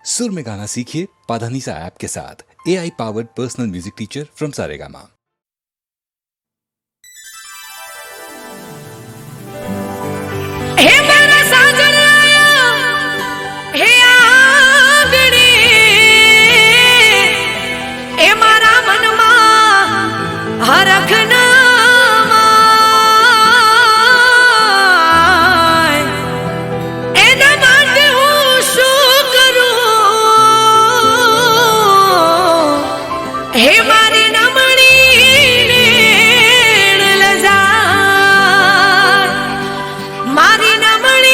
सुर में गाना सीखिए पाधानीसा ऐप के साथ। AI powered personal music teacher from Saregama. हे मारा साजन आया हे आंगणे ए मारा मनमा हरखना एना માટે હું શું કરું હે મારી નમણી લજા મારી નમણી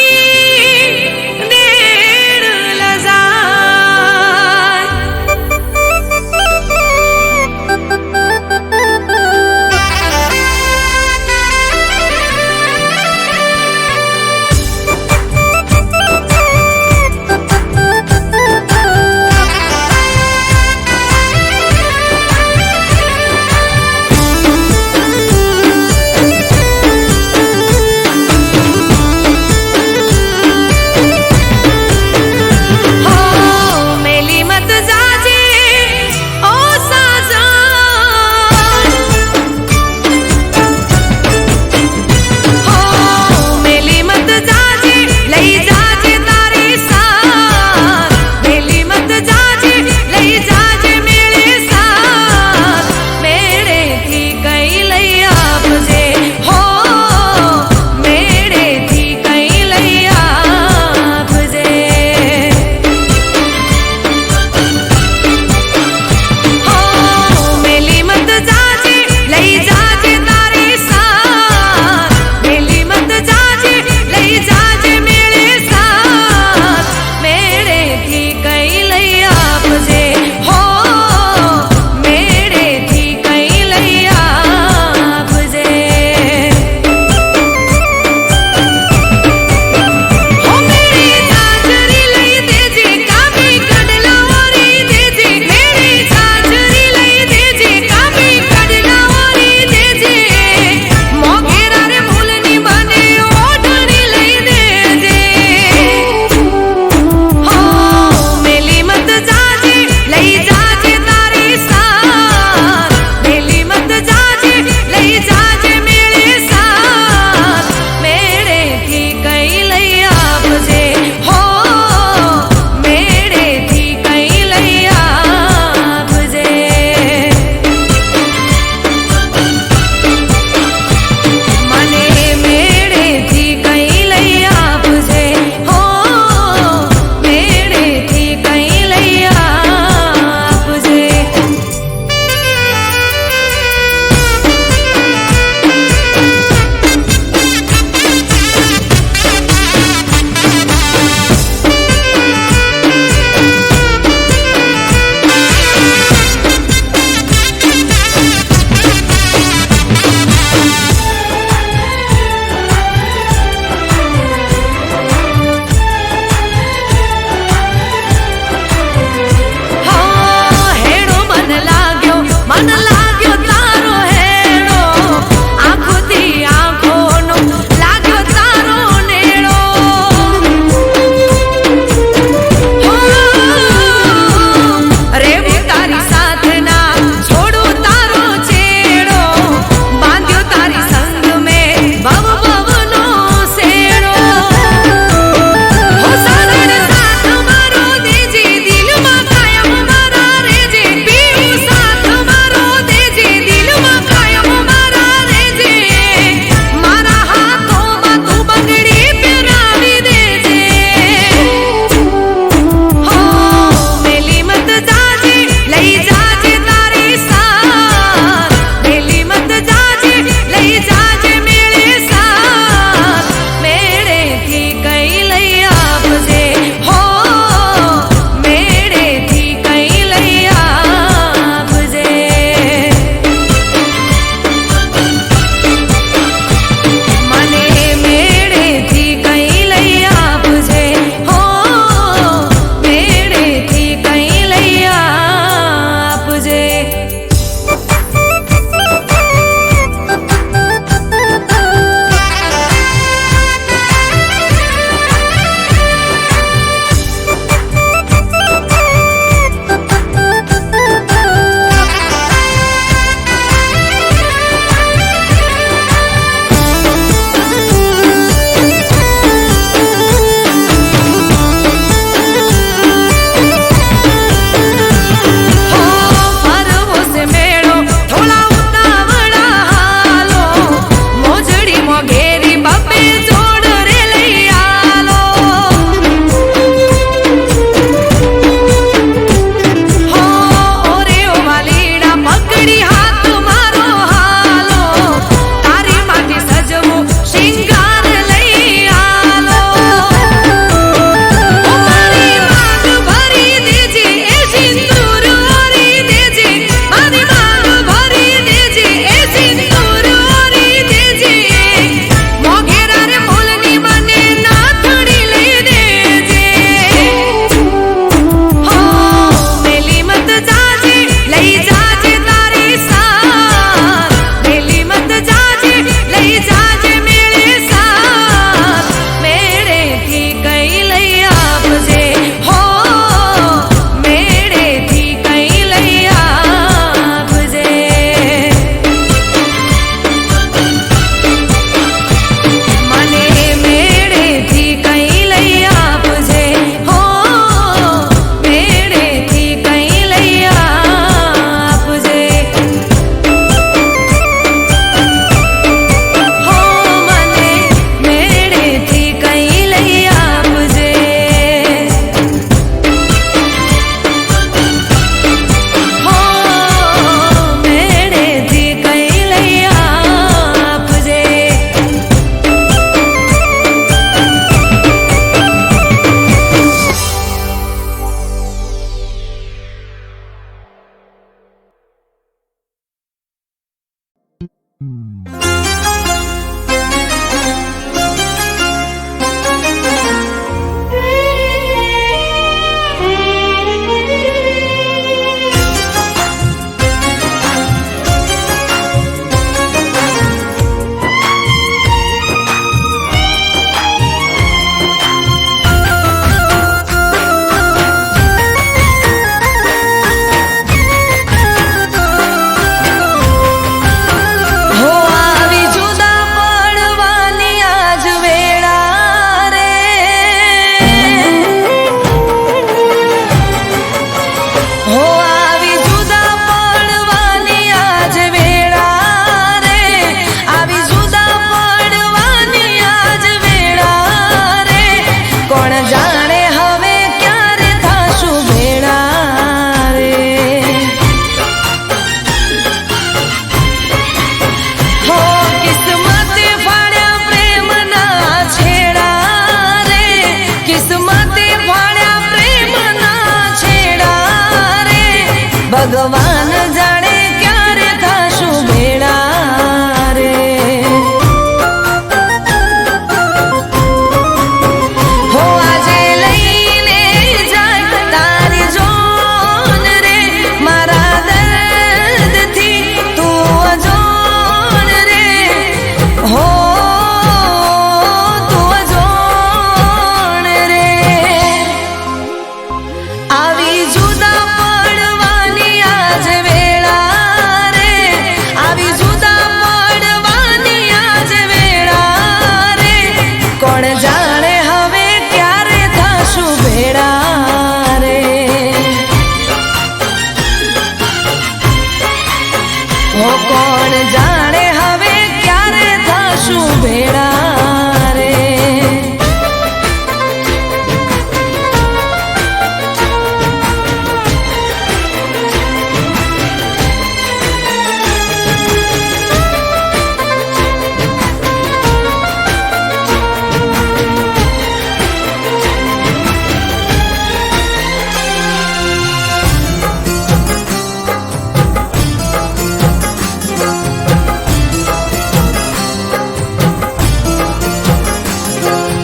ભગવાન જાણે ક્યારે થાશું ભેળા રે હો આજે લઈને જાય તારી જોન રે મારા દર્દથી તું અજોન રે હો તું અજોન રે આવી જુદા પડવાની આજ વેળા રે આવી જુદા પડવાની આજ વેળા રે કોણ જાણે હવે ક્યારે થાશું ભેળા રે હો કોણ જાણે હવે ક્યારે થાશું ભેળા રે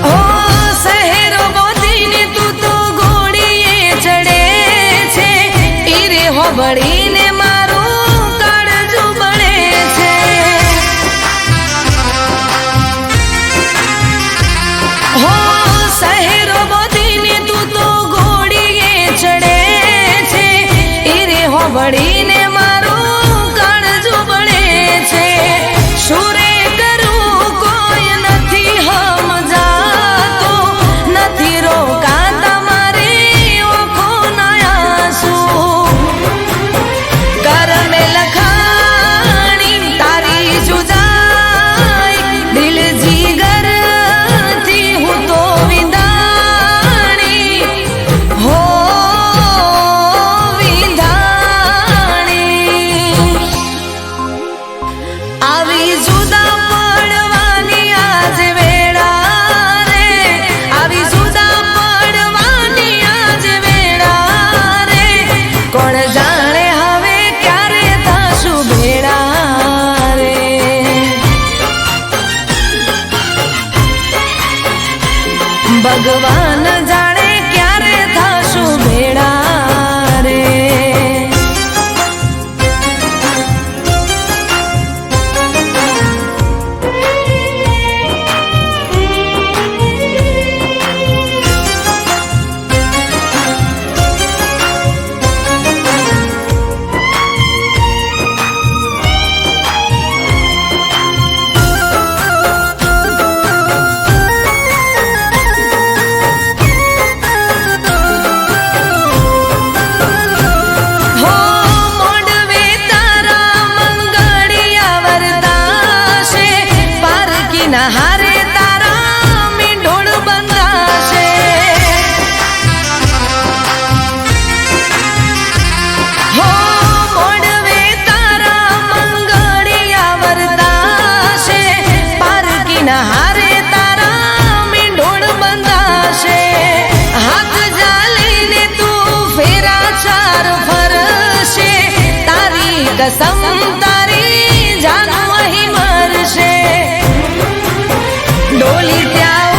ઓ શહેરો બોધીને તું તો ઘોડીએ ચડે છે ઈરે હોબળીને મારું કાળજું બળે છે હો શહેરો બોધીને તું તો ઘોડીએ ચડે છે ઈરે હોબળીને મારું કાળજું બળે છે સુરે કરું કોઈ નથી સમજાતો નથી રોકાતા મારી આંખોના આંસુ કરમે લખાણી તારી જુદાઈ દિલ જીગરથી હું તો વિંધાણી હો વિંધાણી આવી જુદા પડવાની આજ વેળા રે આવી જુદા પડવાની આજ વેળા રે કોણ જાણે હવે ક્યારે થાશું ભેળા રે ભગવાન જાણે ક્યારે થાશું ભેળા રે હો મોડવે તારા મંગળિયા વરદાશે પારકીના હારે તારા મીંઢોળ બંધાશે હો મોડવે તારા મંગળિયા વરદાશે પારકીના હારે તારા મીંઢોળ બંધાશે હાથ જાલીને તું ફેરા ચાર ફરશે તારી કસમ તારી જાન અહીં મરશે ડોલી ત્યાં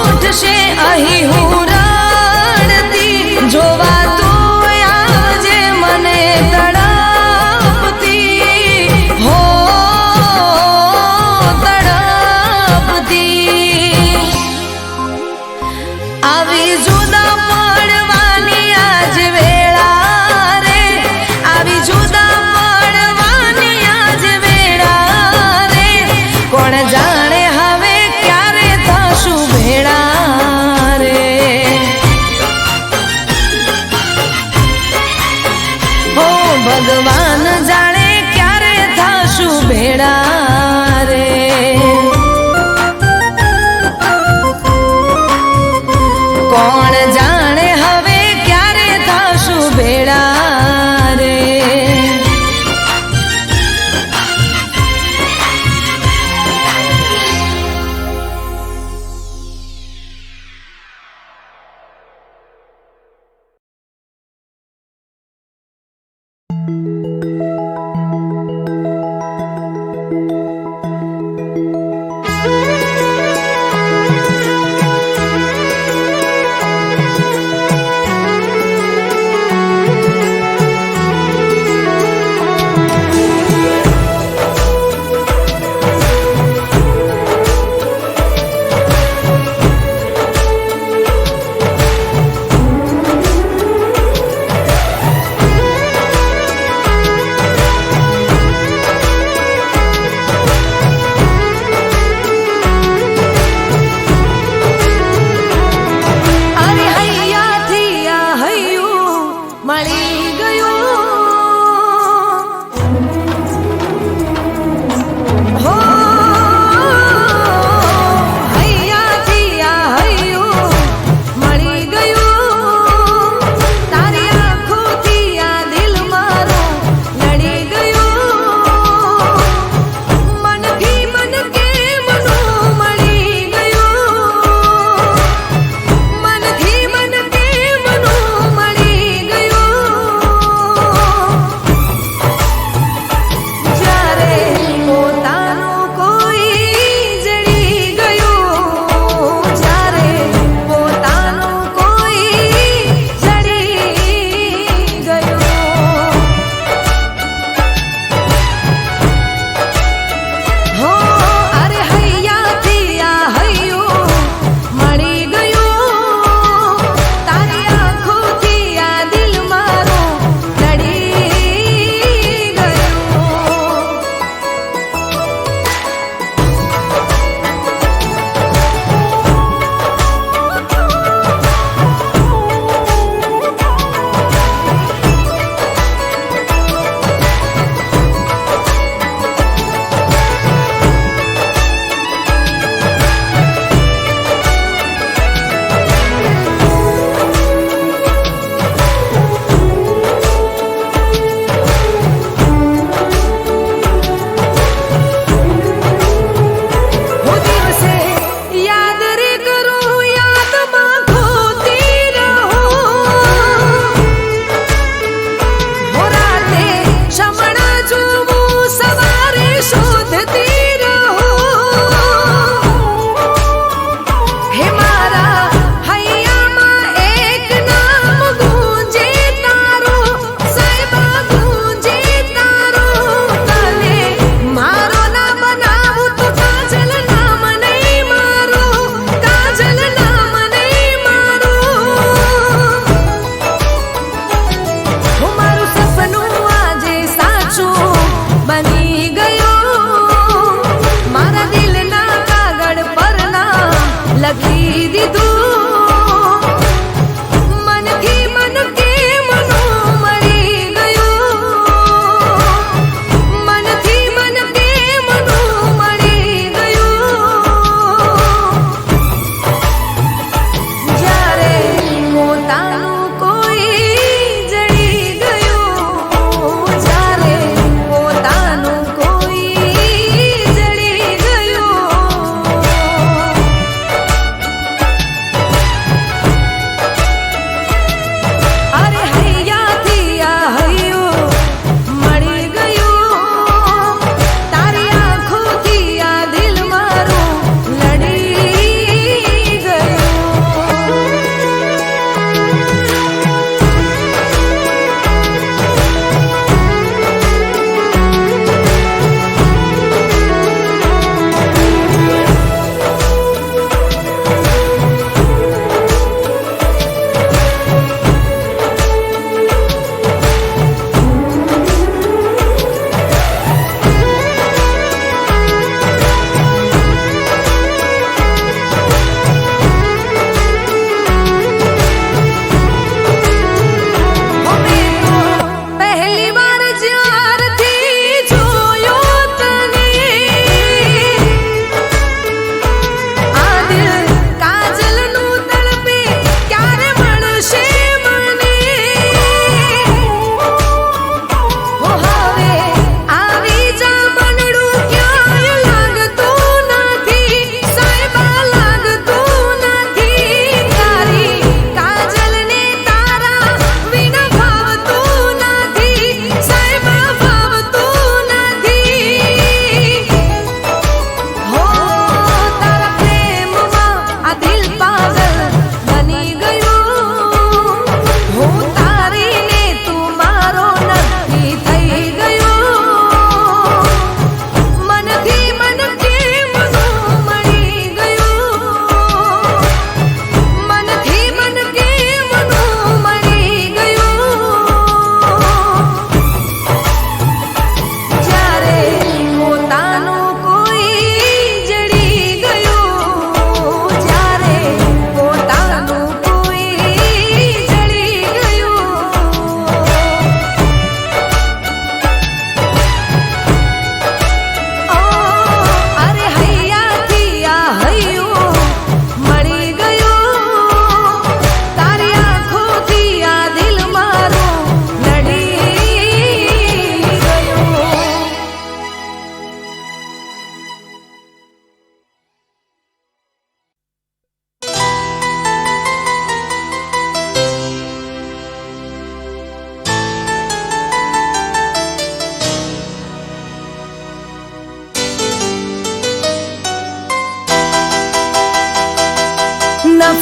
ઉઠશે અહીં હું રડતી જોવા તું આવજે મને તડપતી હો તડપતી આવી જુદા પડવાની આજ વેળા રે આવી જુદા પડવાની આજ વેળા રે કોણ જાણે હવે ક્યારે થાશું ભેળા રે હો ભગવાન જાણે ક્યારે થાશું ભેળા રે કોણ જાણે હવે ક્યારે થાશું ભેળા રે મળી ગયું હો હૈયાથી આ હૈયું મળી ગયું તારી આંખોથી આ દિલ મારું લડી ગયું મનથી મન કેમનું મળી ગયું મનથી મન કેમનું મળી ગયું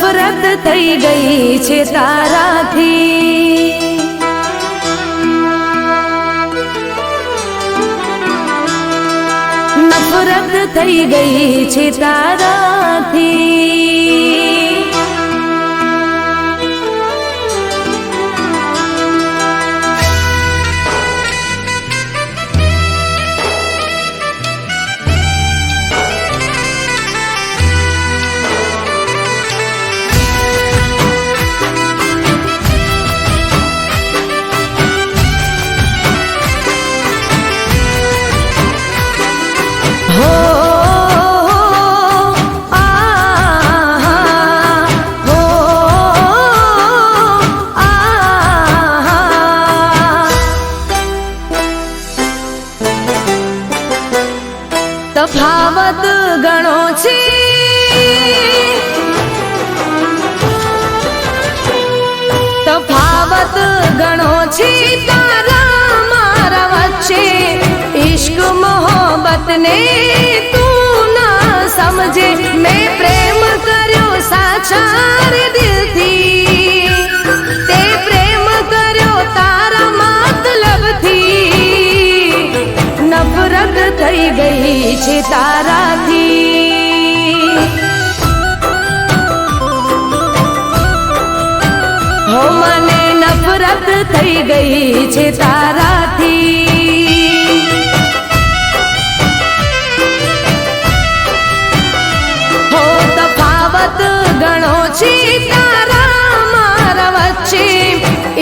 નફરત થઈ ગઈ છે તારાથી. નફરત થઈ ગઈ છે તારાથી. તફાવત ઘણો છે, તફાવત ઘણો છે તારા મારા વચ્ચે. ઇશ્ક મોહબ્બત ને તું ના સમજે. મેં પ્રેમ કર્યો સાચા રે દિલથી, તે પ્રેમ કર્યો તારા મતલબથી. નફરત થઈ ગઈ છે તારાથી. હો મને નફરત થઈ ગઈ છે તારાથી. હો તફાવત ઘણો છે તારા મારા વચ્ચે.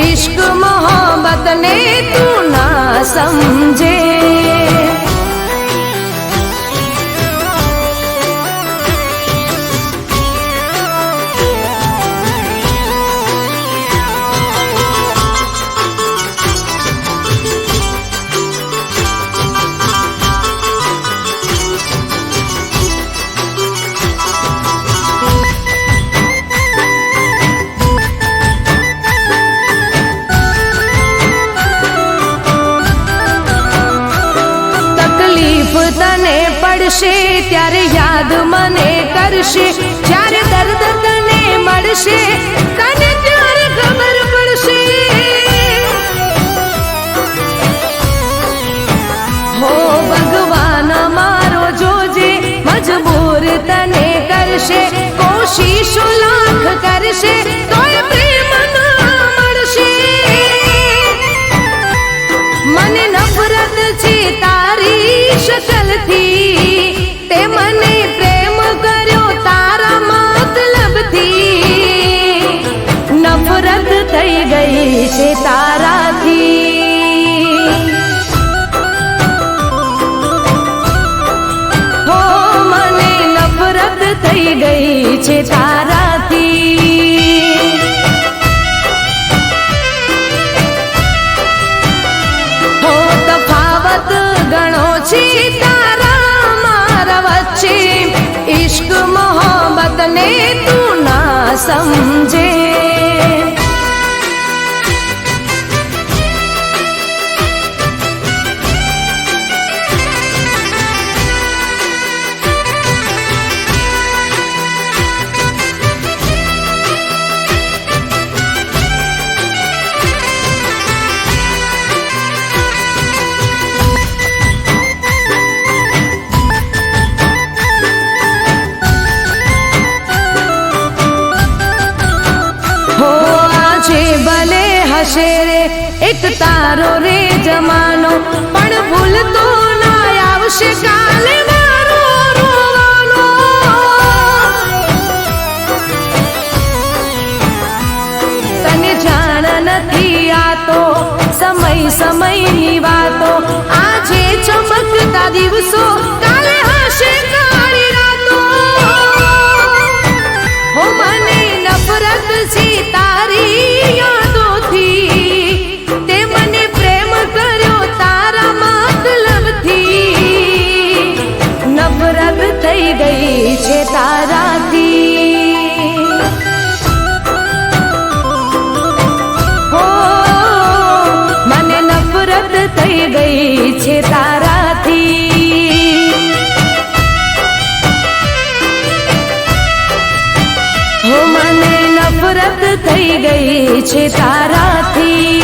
ઇશ્ક મોહબ્બત ને તું ના સમજે. તને પડશે ત્યારે યાદ મને કરશે. જ્યારે દર્દ તને મળશે તને ત્યારે ખબર પડશે. હો ભગવાન મારો જોજે, મજબૂર તને કરશે. કોશિશો લાખ કરશે તોય પ્રેમ ના મળશે. મને નફરત છે તારી શકલથી, તે મને પ્રેમ કર્યો તારા મતલબથી. નફરત થઈ ગઈ છે તારાથી. હો મને નફરત થઈ ગઈ છે તારાથી. હો તફાવત ઘણો છે તારા મારા વચ્ચે. ઇશ્ક મોહબ્બત ને તું ના સમજે. ભલે હશે રે એક તારો રે જમાનો, પણ ભૂલતો ના આવશે કાલે મારો રોવાનો. તને જાણ નથી આતો સમય સમયની વાતો. આજે ચમકતા દિવસો કાલે હશે કાળી રાતો. હો મને નફરત છે તારી યાદોથી, તે મને પ્રેમ કર્યો તારા મતલબથી. નફરત થઈ ગઈ છે તારાથી. હો મને નફરત થઈ ગઈ છે તારાથી. હો મને છે તારાથી.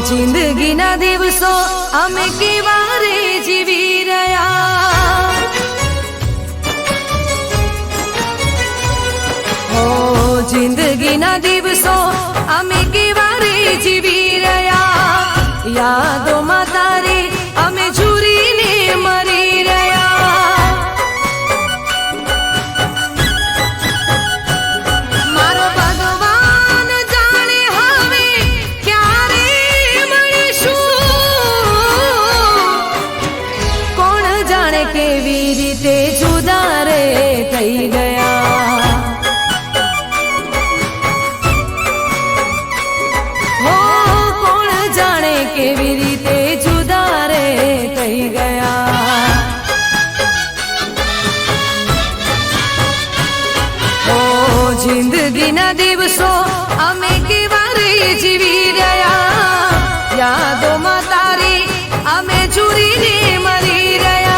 જિંદગીના દિવસો અમે કેવા રે જીવી રહ્યા, ઓ જિંદગીના દિવસો અમે કેવા રે જીવી રહ્યા, યાદોમાં તારી અમે ઝૂરીને મરી રહ્યા. મારો ભગવાન જાણે હવે ક્યારે કેવી રીતે જુદા રે થઈ ગયા, હો કોણ જાણે કેવી રીતે જુદા રે થઈ ગયા. ઓ જિંદગીના દિવસો અમે કેવા રે જીવી રહ્યા, યાદોમાં તારી અમે ઝૂરીને મરી રહ્યા.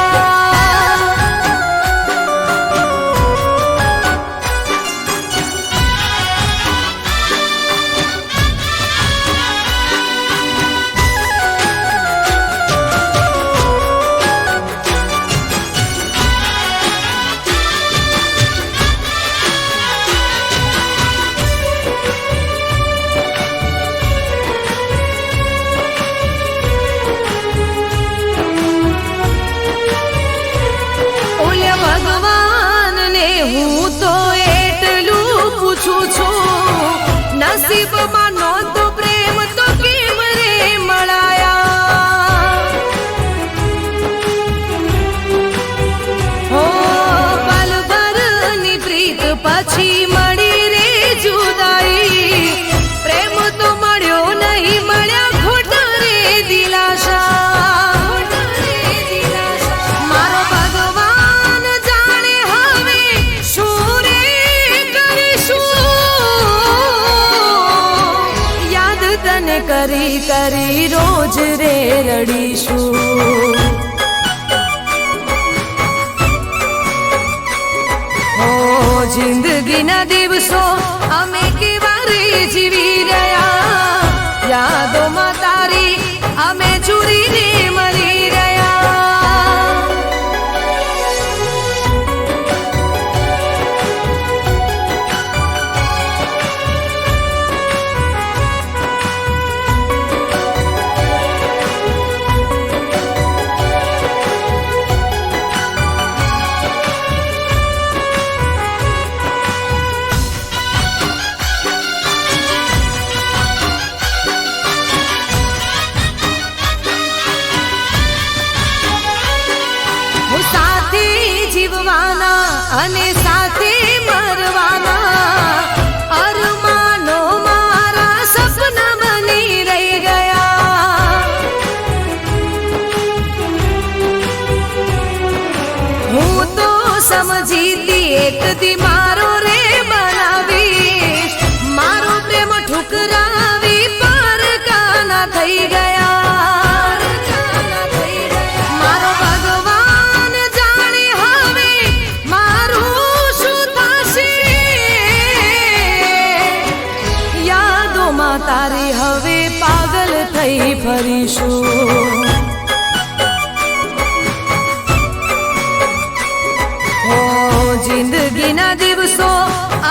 હું તો એટલું પૂછું છું, નસીબમાં નહોતો પ્રેમ તો કેમ રે મળાયા. હો પલભરની પ્રીત પછી મળી રે જુદાઈ, પ્રેમ તો મળ્યો નહીં, મળ્યા ખોટા રે દિલાસા. કરી કરી રોજ રે રડીશું, હો જિંદગીના દિવસો અમે કેવા રે જીવી રહ્યા, યાદોમાં તારી અમે ઝૂરીને મરી રહ્યા. અને સાથે મરવાના અરમાનો મારા સપના બની રહી ગયા. હું તો સમજીતી એક દી મારો રે બનાવીશ, મારો પ્રેમ ઠુકરાવી પારકાના થઈ ગયા. તારી હવે પાગલ થઈ ફરીશું, હો જિંદગીના દિવસો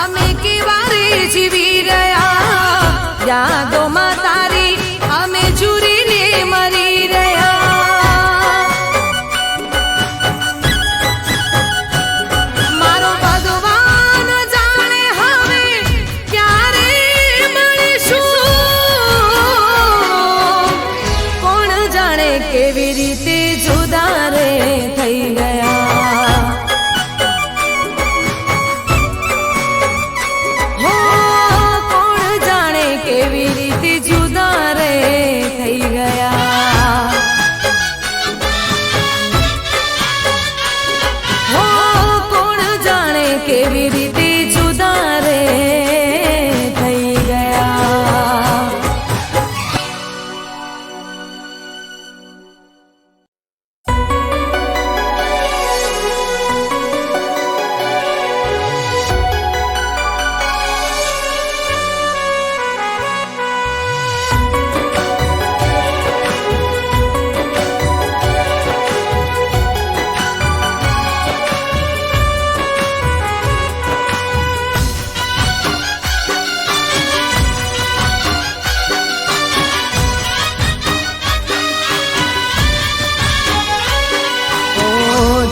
અમે કેવા રે જીવી રહ્યા, યાદોમાં તારી અમે ઝૂરીને મરી રહ્યા. મારો ભગવાન જાણે હવે ક્યારે કેવી રીતે જુદા રે થઈ ગયા. કેવી રીતે જુદા રે થઈ ગયા.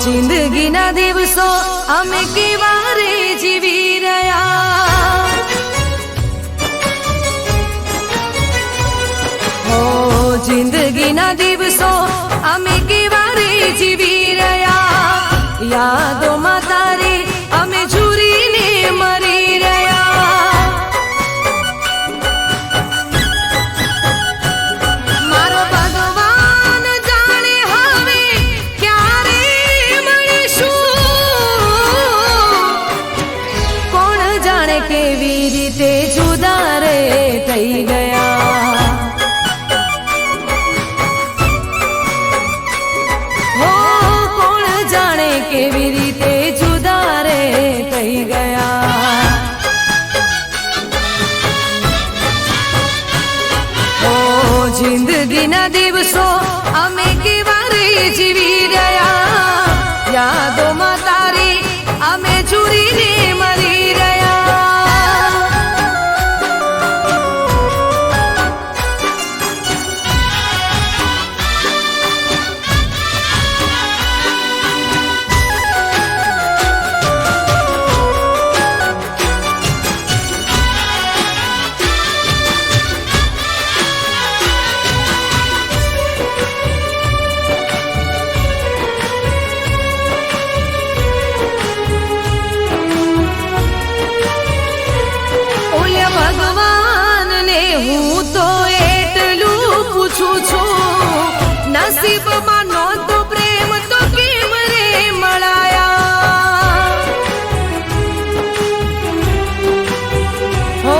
જિંદગીના દિવસો અમે કેવા રે જીવી રહ્યા. હો જિંદગીના દિવસો અમે કેવા રે જીવી રહ્યા. યાદોમાં તારી અમે ઝૂરીને મરી રહ્યા. મારો ભગવાન જાણે હવે ક્યારે કેવી રીતે જુદા રે થઈ ગયા. હો કોણ જાણે કેવી રીતે જુદા રે થઈ ગયા. હો જિંદગીના દિવસો અમે કેવા રે જીવી રહ્યા. યાદોમાં તારી અમે ઝૂરીને મરી રહ્યા. ભગવાનને હું તો એટલું પૂછું છું, નસીબમાં નહોતો પ્રેમ તો કેમ રે મળાયા. હો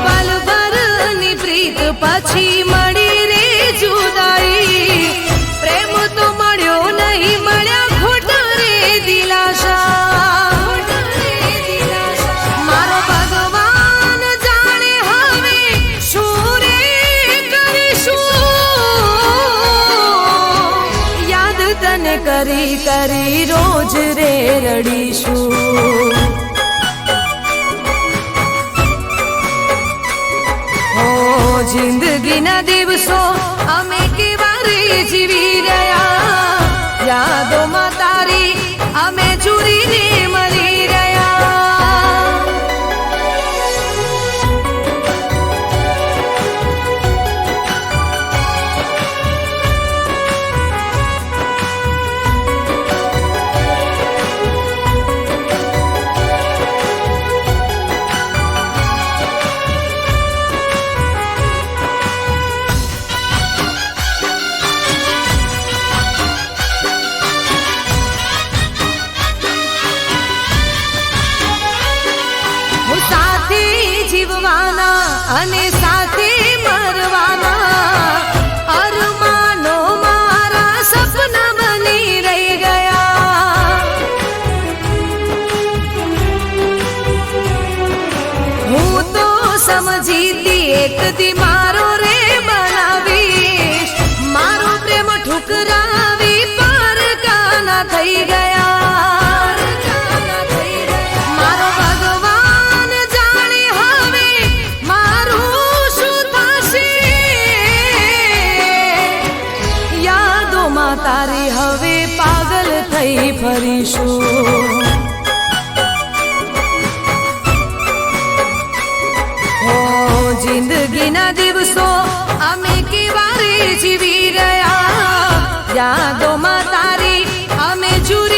પલ ભરની પ્રીત પછી મળી રે જુદાઈ. પ્રેમ તો મળ્યો નહીં, મળ્યા ખોટા રે દિલાસા. મારો ભગવાન જાણે હવે શું રે કરીશું. યાદ તને કરી કરી રોજ રે રડીશું. હો જિંદગીના દિવસો અમે કેવા રે જીવી રહ્યા. યાદોમાં તારી અમે ઝૂરીને મરી રહ્યા. જીવવાના અને સાથે મરવાના અરમાનો મારા સપના બની રહી ગયા. હું તો સમજીતી એક દી મારો રે બનાવીશ. મારો પ્રેમ ઠુકરાવી પારકાના થઈ ગયા. મારો ભગવાન જાણે હવે મારું શું થશે. યાદોમાં તારી હવે પાગલ થઈ ફરીશું. હો જિંદગીના દિવસો અમે કેવા રે જીવી રહ્યા. યાદોમાં તારી અમે ઝૂરી